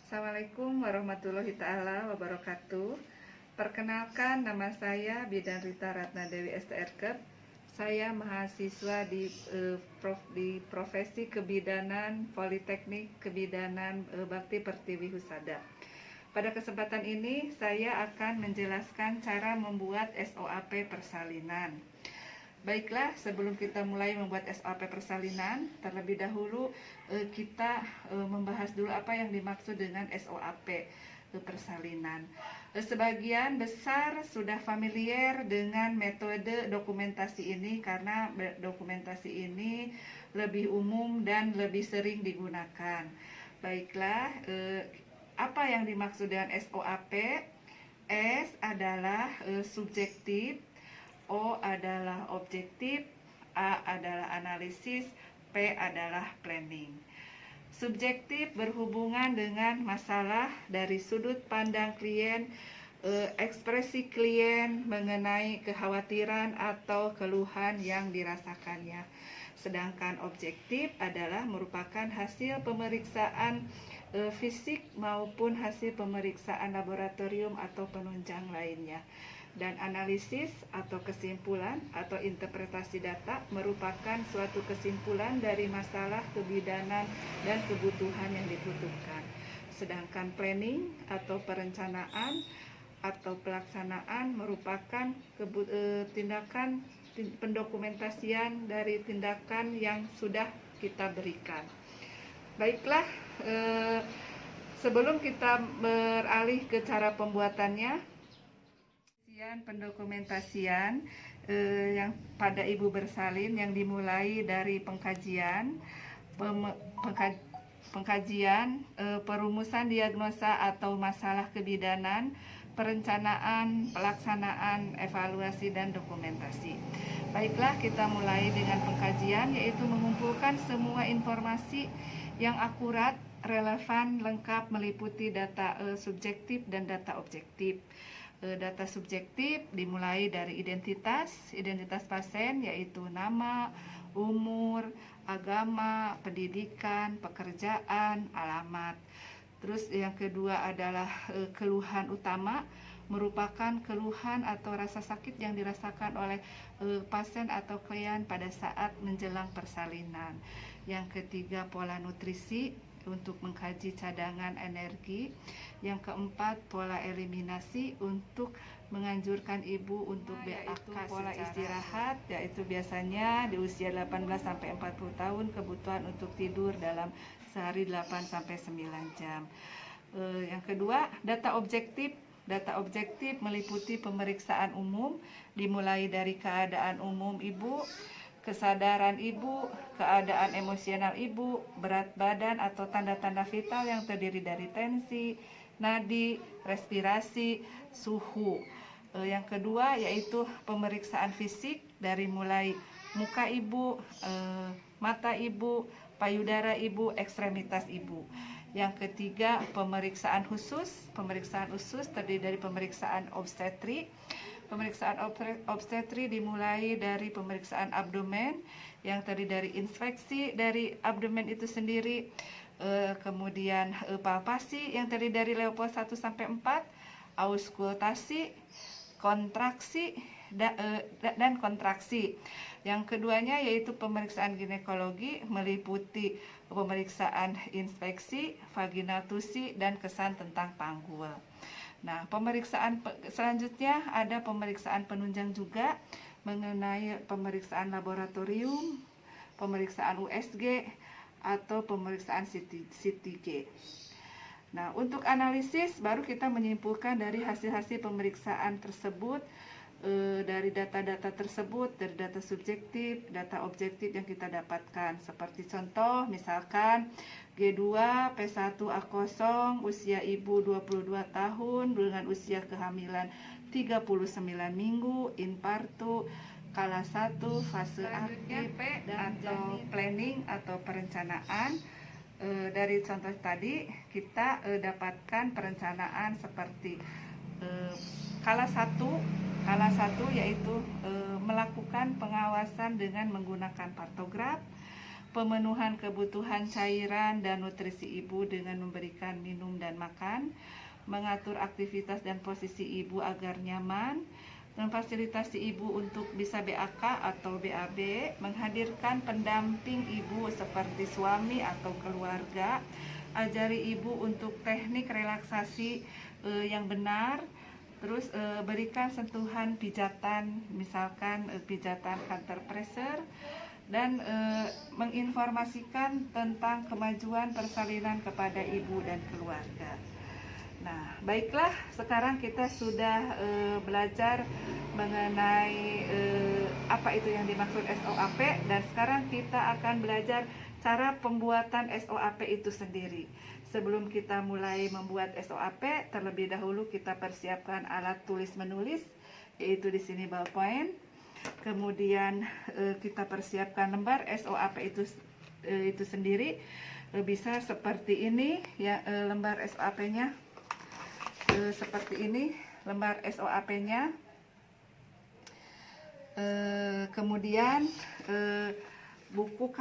Assalamualaikum warahmatullahi taala wabarakatuh. Perkenalkan, nama saya Bidan Rita Ratna Dewi STRKEP. Saya mahasiswa di profesi kebidanan Politeknik Kebidanan Bakti Pertiwi Husada. Pada kesempatan ini saya akan menjelaskan cara membuat SOAP persalinan. Baiklah, sebelum kita mulai membuat SOAP persalinan, terlebih dahulu kita membahas dulu apa yang dimaksud dengan SOAP persalinan. Sebagian besar sudah familiar dengan metode dokumentasi ini karena dokumentasi ini lebih umum dan lebih sering digunakan. Baiklah, apa yang dimaksud dengan SOAP? S adalah subjektif, O adalah objektif, A adalah analisis, P adalah planning. Subjektif berhubungan dengan masalah dari sudut pandang klien, ekspresi klien mengenai kekhawatiran atau keluhan yang dirasakannya. Sedangkan objektif adalah merupakan hasil pemeriksaan fisik maupun hasil pemeriksaan laboratorium atau penunjang lainnya. Dan analisis atau kesimpulan atau interpretasi data merupakan suatu kesimpulan dari masalah kebidanan dan kebutuhan yang dibutuhkan. Sedangkan planning atau perencanaan atau pelaksanaan merupakan tindakan pendokumentasian dari tindakan yang sudah kita berikan. Baiklah, sebelum kita beralih ke cara pembuatannya, pendokumentasian yang pada ibu bersalin yang dimulai dari pengkajian, perumusan diagnosa atau masalah kebidanan, perencanaan, pelaksanaan, evaluasi, dan dokumentasi. Baiklah, kita mulai dengan pengkajian, yaitu mengumpulkan semua informasi yang akurat, relevan, lengkap, meliputi data subjektif dan data objektif. Data subjektif dimulai dari identitas pasien, yaitu nama, umur, agama, pendidikan, pekerjaan, alamat. Terus yang kedua adalah keluhan utama, merupakan keluhan atau rasa sakit yang dirasakan oleh pasien atau klien pada saat menjelang persalinan. Yang ketiga, pola nutrisi untuk mengkaji cadangan energi. Yang keempat, pola eliminasi untuk menganjurkan ibu untuk BAK. Pola istirahat, yaitu biasanya di usia 18-40 tahun kebutuhan untuk tidur dalam sehari 8-9 jam. Yang kedua, data objektif. Data objektif meliputi pemeriksaan umum dimulai dari keadaan umum ibu, kesadaran ibu, keadaan emosional ibu, berat badan atau tanda-tanda vital yang terdiri dari tensi, nadi, respirasi, suhu. Yang kedua yaitu pemeriksaan fisik dari mulai muka ibu, mata ibu, payudara ibu, ekstremitas ibu. Yang ketiga, pemeriksaan khusus. Pemeriksaan khusus terdiri dari pemeriksaan obstetri. Pemeriksaan obstetri dimulai dari pemeriksaan abdomen yang terdiri dari inspeksi dari abdomen itu sendiri, kemudian palpasi yang terdiri dari level 1-4, auskultasi, kontraksi, dan kontraksi. Yang keduanya yaitu pemeriksaan ginekologi meliputi pemeriksaan inspeksi, vaginal tusi, dan kesan tentang panggul. Nah, pemeriksaan selanjutnya ada pemeriksaan penunjang juga mengenai pemeriksaan laboratorium, pemeriksaan USG, atau pemeriksaan CTG. Nah, untuk analisis baru kita menyimpulkan dari hasil-hasil pemeriksaan tersebut, dari data-data tersebut, dari data subjektif, data objektif yang kita dapatkan. Seperti contoh, misalkan G2, P1A0, usia ibu 22 tahun dengan usia kehamilan 39 minggu, infartu, kala 1, fase aktif, atau planning atau perencanaan. Dari contoh tadi kita dapatkan perencanaan seperti kala 1 yaitu melakukan pengawasan dengan menggunakan partograf, pemenuhan kebutuhan cairan dan nutrisi ibu dengan memberikan minum dan makan, mengatur aktivitas dan posisi ibu agar nyaman, memfasilitasi ibu untuk bisa BAK atau BAB, menghadirkan pendamping ibu seperti suami atau keluarga, ajari ibu untuk teknik relaksasi yang benar, terus berikan sentuhan pijatan, misalkan pijatan counter pressure, dan menginformasikan tentang kemajuan persalinan kepada ibu dan keluarga. Nah, baiklah, sekarang kita sudah belajar mengenai apa itu yang dimaksud SOAP, dan sekarang kita akan belajar cara pembuatan SOAP itu sendiri. Sebelum kita mulai membuat SOAP, terlebih dahulu kita persiapkan alat tulis menulis, yaitu di sini ballpoint. Kemudian kita persiapkan lembar SOAP itu sendiri, bisa seperti ini ya, lembar SOAP-nya seperti ini lembar SOAP-nya. Kemudian buku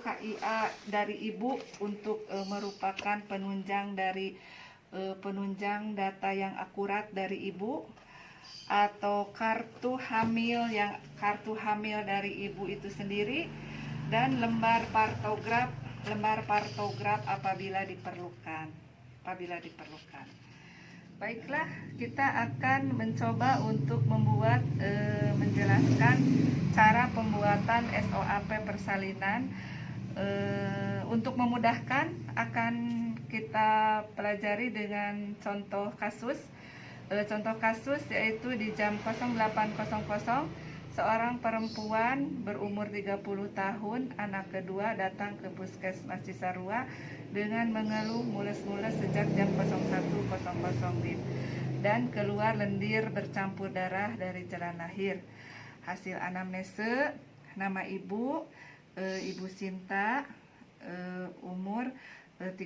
KIA dari ibu untuk merupakan penunjang data yang akurat dari ibu, atau kartu hamil dari ibu itu sendiri, dan lembar partograf apabila diperlukan. Baiklah, kita akan mencoba untuk menjelaskan cara pembuatan SOAP persalinan. Untuk memudahkan akan kita pelajari dengan contoh kasus. Contoh kasus yaitu di jam 08.00 seorang perempuan berumur 30 tahun, anak kedua, datang ke Puskesmas Cisarua dengan mengeluh mules-mules sejak jam 01.00 WIB dan keluar lendir bercampur darah dari jalan lahir. Hasil anamnese, nama ibu, Ibu Sinta, umur 30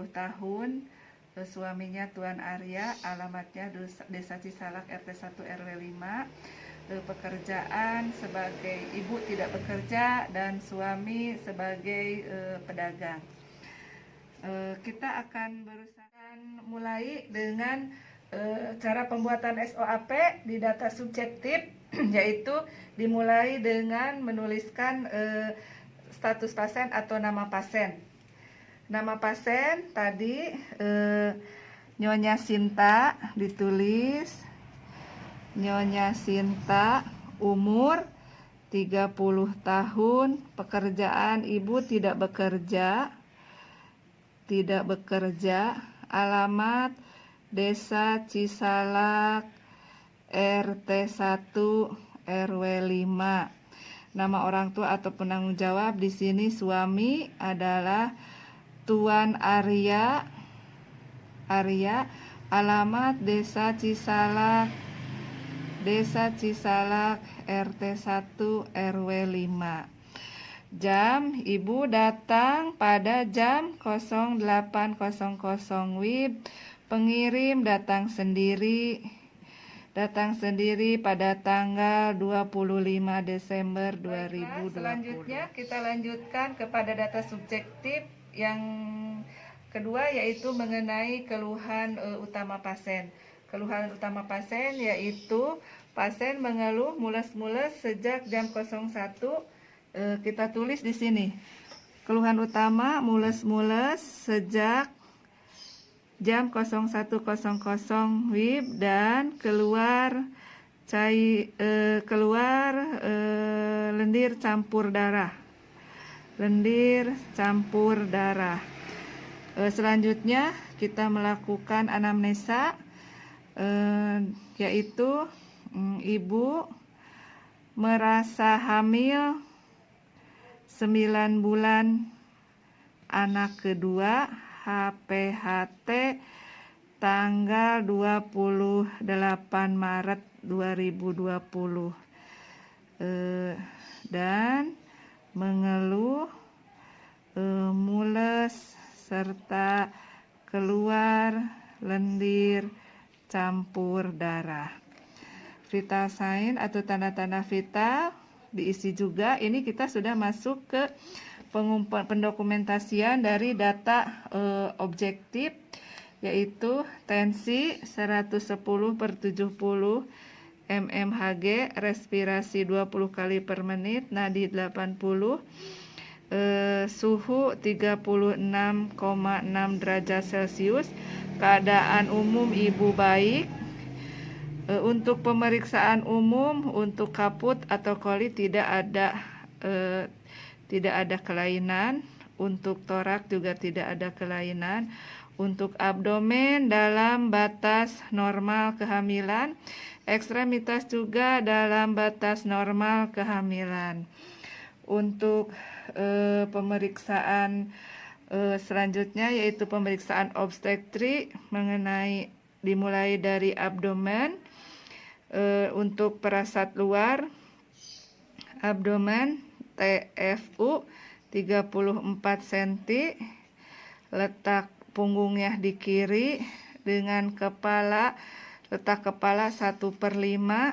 tahun, suaminya Tuan Arya, alamatnya Desa Cisalak RT 1 RW 5, pekerjaan sebagai ibu tidak bekerja dan suami sebagai pedagang. Kita akan berusaha mulai dengan cara pembuatan SOAP di data subjektif, yaitu dimulai dengan menuliskan status pasien atau nama pasien. Nama pasien tadi Nyonya Sinta, ditulis Nyonya Sinta, umur 30 tahun, pekerjaan ibu tidak bekerja, alamat Desa Cisalak RT 1 RW 5. Nama orang tua atau penanggung jawab di sini suami adalah Tuan Arya, alamat Desa Cisalak RT 1 RW 5. Jam, ibu datang pada jam 08.00 WIB. Pengirim datang sendiri pada tanggal 25 Desember 2020. Selanjutnya kita lanjutkan kepada data subjektif yang kedua, yaitu mengenai keluhan utama pasien. Keluhan utama pasien yaitu pasien mengeluh mules-mules sejak jam 01. Kita tulis di sini. Keluhan utama mules-mules sejak jam 01.00 WIB dan keluar lendir campur darah. Selanjutnya kita melakukan anamnesa, yaitu ibu merasa hamil 9 bulan, anak kedua, HPHT tanggal 28 Maret 2020, dan mengeluh mules serta keluar lendir campur darah. Vital sign atau tanda-tanda vital diisi juga. Ini kita sudah masuk ke pendokumentasian dari data objektif, yaitu tensi 110/70 mmHg, respirasi 20 kali per menit, nadi 80, suhu 36,6 derajat Celcius, keadaan umum ibu baik. Untuk pemeriksaan umum, untuk kaput atau koli tidak ada kelainan. Untuk torak juga tidak ada kelainan. Untuk abdomen dalam batas normal kehamilan. Ekstremitas juga dalam batas normal kehamilan. Untuk pemeriksaan selanjutnya yaitu pemeriksaan obstetrik dimulai dari abdomen. Untuk perasat luar, abdomen TFU 34 cm, letak punggungnya di kiri dengan letak kepala 1/5,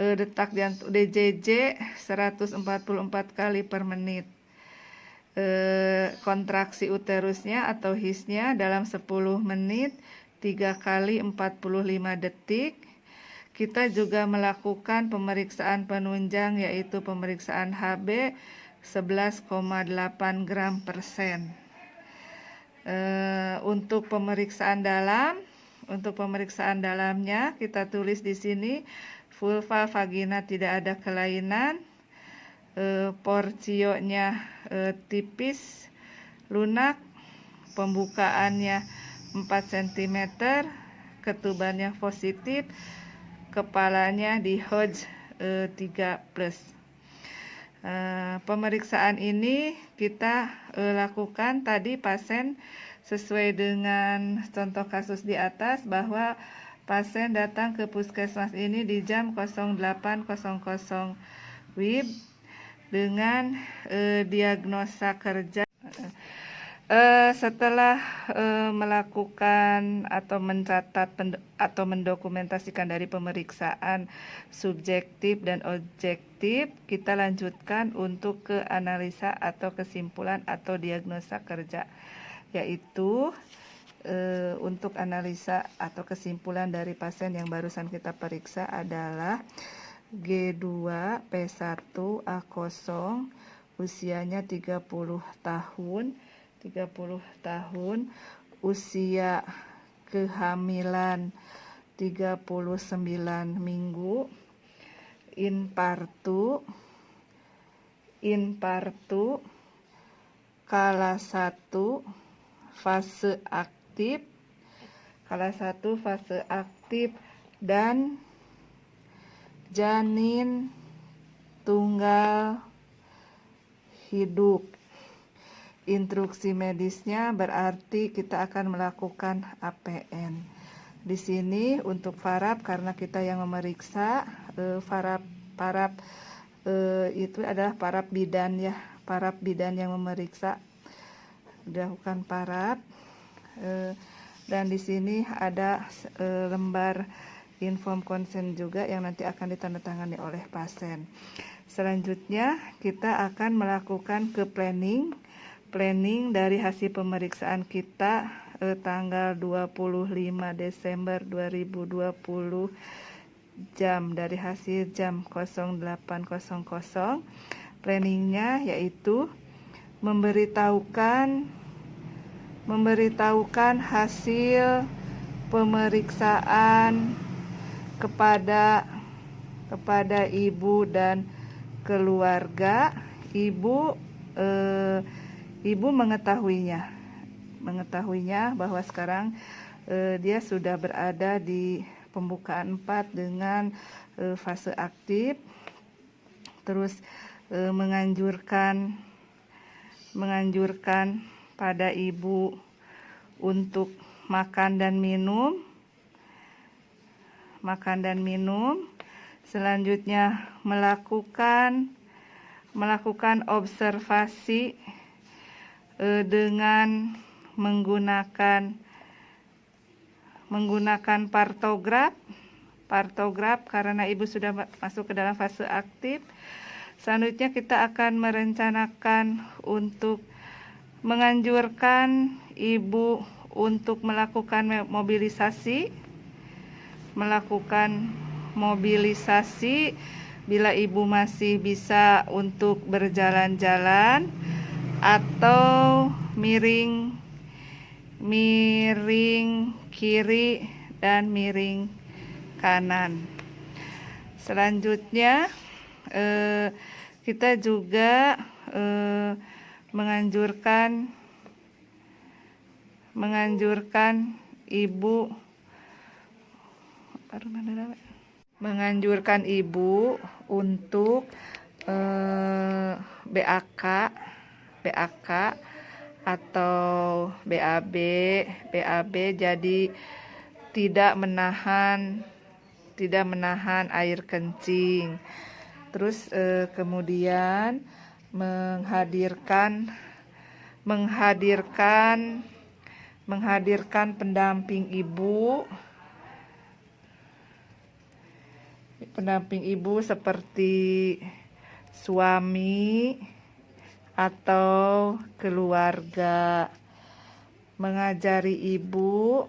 detak jantung DJJ 144 kali per menit. Kontraksi uterusnya atau HIS-nya dalam 10 menit 3 kali 45 detik. Kita juga melakukan pemeriksaan penunjang yaitu pemeriksaan HB 11,8 gram per sen. Untuk pemeriksaan dalamnya kita tulis di sini vulva vagina tidak ada kelainan, porsionya tipis, lunak, pembukaannya 4 cm, ketubannya positif, kepalanya di Hodge 3+. Pemeriksaan ini kita lakukan tadi pasien sesuai dengan contoh kasus di atas, bahwa pasien datang ke puskesmas ini di jam 08.00 WIB dengan diagnosa kerja. Setelah melakukan atau mencatat atau mendokumentasikan dari pemeriksaan subjektif dan objektif, kita lanjutkan untuk ke analisa atau kesimpulan atau diagnosa kerja, yaitu untuk analisa atau kesimpulan dari pasien yang barusan kita periksa adalah G2 P1 A0, usianya 30 tahun, usia kehamilan 39 minggu, infartu, kala 1 fase aktif, dan janin tunggal hidup. Instruksi medisnya berarti kita akan melakukan APN. Di sini untuk farap, karena kita yang memeriksa, farap itu adalah farap bidan ya, farap bidan yang memeriksa, dilakukan farap. Dan di sini ada lembar inform consent juga yang nanti akan ditandatangani oleh pasien. Selanjutnya kita akan melakukan ke planning dari hasil pemeriksaan kita tanggal 25 Desember 2020 dari hasil jam 08.00. Planningnya yaitu memberitahukan hasil pemeriksaan kepada ibu dan keluarga. Ibu mengetahuinya bahwa sekarang dia sudah berada di pembukaan 4 dengan fase aktif. Terus menganjurkan pada ibu untuk makan dan minum. Selanjutnya melakukan observasi dengan menggunakan partograf karena ibu sudah masuk ke dalam fase aktif. Selanjutnya kita akan merencanakan untuk menganjurkan ibu untuk melakukan mobilisasi bila ibu masih bisa untuk berjalan-jalan atau miring kiri dan miring kanan. Selanjutnya kita juga menganjurkan ibu untuk BAK atau BAB, jadi tidak menahan air kencing. Terus kemudian menghadirkan pendamping ibu seperti suami atau keluarga, mengajari ibu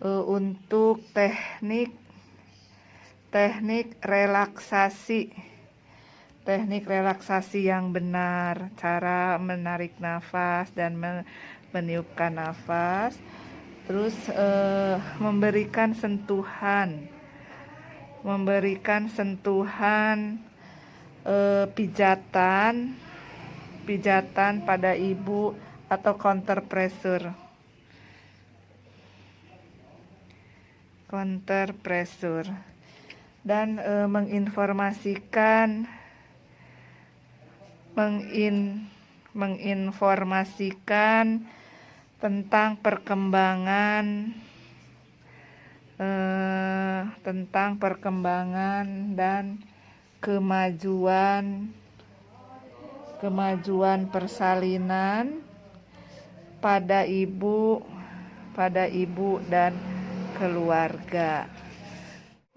untuk teknik relaksasi yang benar, cara menarik nafas dan meniupkan nafas. Terus memberikan sentuhan pijatan pada ibu atau counter pressure. Dan menginformasikan tentang perkembangan dan kemajuan persalinan pada ibu dan keluarga.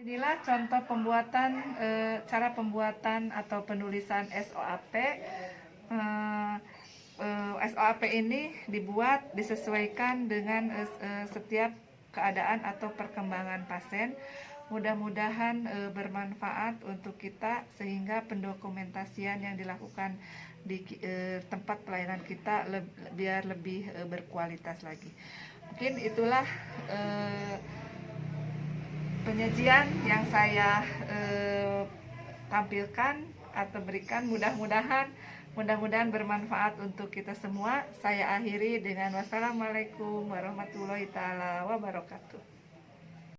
Inilah contoh cara pembuatan atau penulisan SOAP. SOAP ini disesuaikan dengan setiap keadaan atau perkembangan pasien. Mudah-mudahan bermanfaat untuk kita, sehingga pendokumentasian yang dilakukan di tempat pelayanan kita biar lebih berkualitas lagi. Mungkin itulah penyajian yang saya tampilkan atau berikan. Mudah-mudahan bermanfaat untuk kita semua. Saya akhiri dengan wassalamualaikum warahmatullahi taala wabarakatuh.